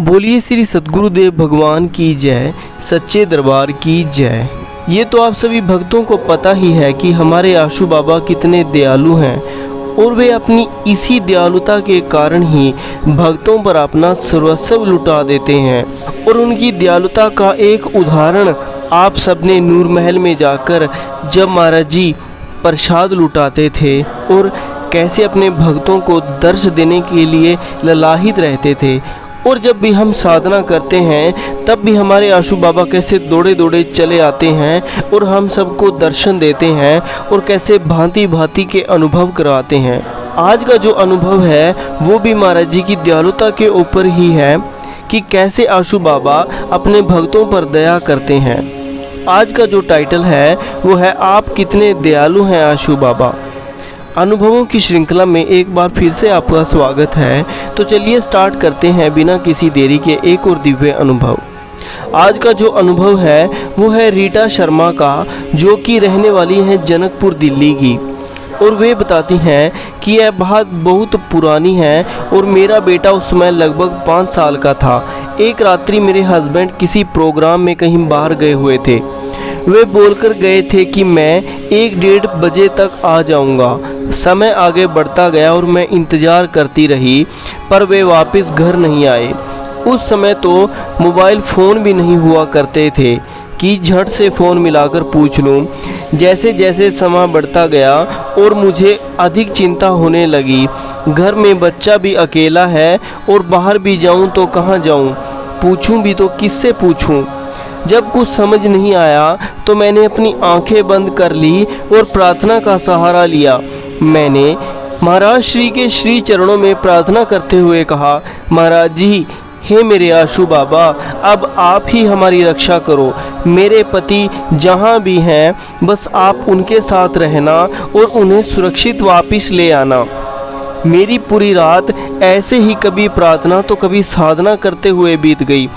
बोलिए श्री सद्गुरुदेव भगवान की जय, सच्चे दरबार की जय। ये तो आप सभी भक्तों को पता ही है कि हमारे आशु बाबा कितने दयालु हैं और वे अपनी इसी दयालुता के कारण ही भक्तों पर अपना सर्वस्व लुटा देते हैं। और उनकी दयालुता का एक उदाहरण आप सबने नूर महल में जाकर जब महाराज जी प्रसाद लुटाते थे और कैसे अपने भक्तों को दर्श देने के लिए ललाहित रहते थे। और जब भी हम साधना करते हैं तब भी हमारे आशु बाबा कैसे दौड़े दौड़े चले आते हैं और हम सबको दर्शन देते हैं और कैसे भांति भांति के अनुभव कराते हैं। आज का जो अनुभव है वो भी महाराज जी की दयालुता के ऊपर ही है कि कैसे आशु बाबा अपने भक्तों पर दया करते हैं। आज का जो टाइटल है वो है आप कितने दयालु हैं आशु बाबा। अनुभवों की श्रृंखला में एक बार फिर से आपका स्वागत है। तो चलिए स्टार्ट करते हैं बिना किसी देरी के एक और दिव्य अनुभव। आज का जो अनुभव है वो है रीटा शर्मा का, जो कि रहने वाली हैं जनकपुर दिल्ली की। और वे बताती हैं कि यह बात बहुत पुरानी है और मेरा बेटा उस समय लगभग 5 साल का था। एक रात्रि मेरे हस्बैंड किसी प्रोग्राम में कहीं बाहर गए हुए थे। वे बोलकर गए थे कि मैं 1-1:30 बजे तक आ जाऊंगा। समय आगे बढ़ता गया और मैं इंतज़ार करती रही, पर वे वापस घर नहीं आए। उस समय तो मोबाइल फ़ोन भी नहीं हुआ करते थे कि झट से फ़ोन मिलाकर पूछ लूं। जैसे जैसे समय बढ़ता गया और मुझे अधिक चिंता होने लगी। घर में बच्चा भी अकेला है और बाहर भी जाऊं तो कहां जाऊं, पूछूं भी तो किससे पूछूं। जब कुछ समझ नहीं आया तो मैंने अपनी आंखें बंद कर ली और प्रार्थना का सहारा लिया। मैंने महाराज श्री के श्री चरणों में प्रार्थना करते हुए कहा, महाराज जी, हे मेरे आशु बाबा, अब आप ही हमारी रक्षा करो। मेरे पति जहाँ भी हैं बस आप उनके साथ रहना और उन्हें सुरक्षित वापस ले आना। मेरी पूरी रात ऐसे ही कभी प्रार्थना तो कभी साधना करते हुए बीत गई।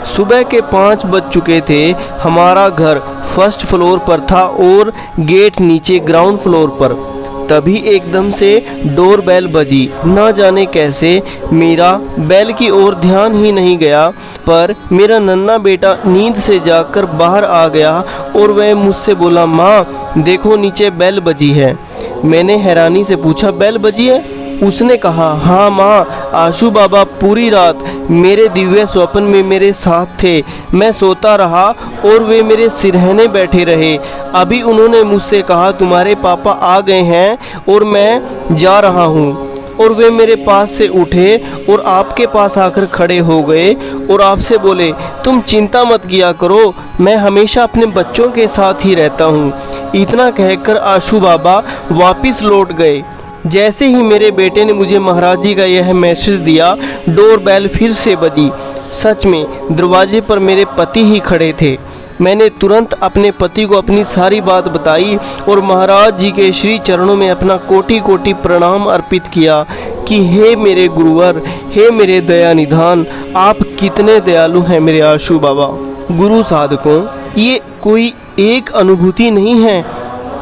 सुबह के 5 बज चुके थे। हमारा घर फर्स्ट फ्लोर पर था और गेट नीचे ग्राउंड फ्लोर पर। तभी एकदम से डोर बेल बजी। ना जाने कैसे मेरा बेल की ओर ध्यान ही नहीं गया, पर मेरा नन्हा बेटा नींद से जागकर बाहर आ गया और वह मुझसे बोला, माँ देखो नीचे बेल बजी है। मैंने हैरानी से पूछा, बेल बजी है? उसने कहा, हाँ माँ, आशु बाबा पूरी रात मेरे दिव्य स्वप्न में मेरे साथ थे। मैं सोता रहा और वे मेरे सिरहने बैठे रहे। अभी उन्होंने मुझसे कहा तुम्हारे पापा आ गए हैं और मैं जा रहा हूँ। और वे मेरे पास से उठे और आपके पास आकर खड़े हो गए और आपसे बोले, तुम चिंता मत किया करो, मैं हमेशा अपने बच्चों के साथ ही रहता हूँ। इतना कहकर आशु बाबा वापस लौट गए। जैसे ही मेरे बेटे ने मुझे महाराज जी का यह मैसेज दिया, डोर बेल फिर से बजी। सच में दरवाजे पर मेरे पति ही खड़े थे। मैंने तुरंत अपने पति को अपनी सारी बात बताई और महाराज जी के श्री चरणों में अपना कोटि कोटि प्रणाम अर्पित किया कि हे मेरे गुरुवर, हे मेरे दया निधान, आप कितने दयालु हैं मेरे आशु बाबा। गुरु साधकों, ये कोई एक अनुभूति नहीं है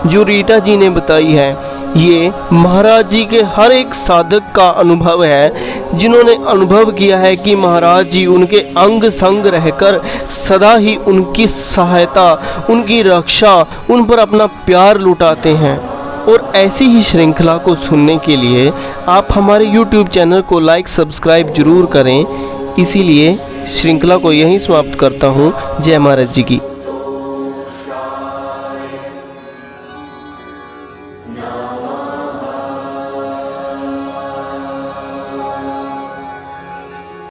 जो रीटा जी ने बताई है, ये महाराज जी के हर एक साधक का अनुभव है, जिन्होंने अनुभव किया है कि महाराज जी उनके अंग संग रहकर सदा ही उनकी सहायता, उनकी रक्षा, उन पर अपना प्यार लुटाते हैं। और ऐसी ही श्रृंखला को सुनने के लिए आप हमारे YouTube चैनल को लाइक सब्सक्राइब जरूर करें। इसीलिए श्रृंखला को यहीं समाप्त करता हूँ। जय महाराज जी की। नमो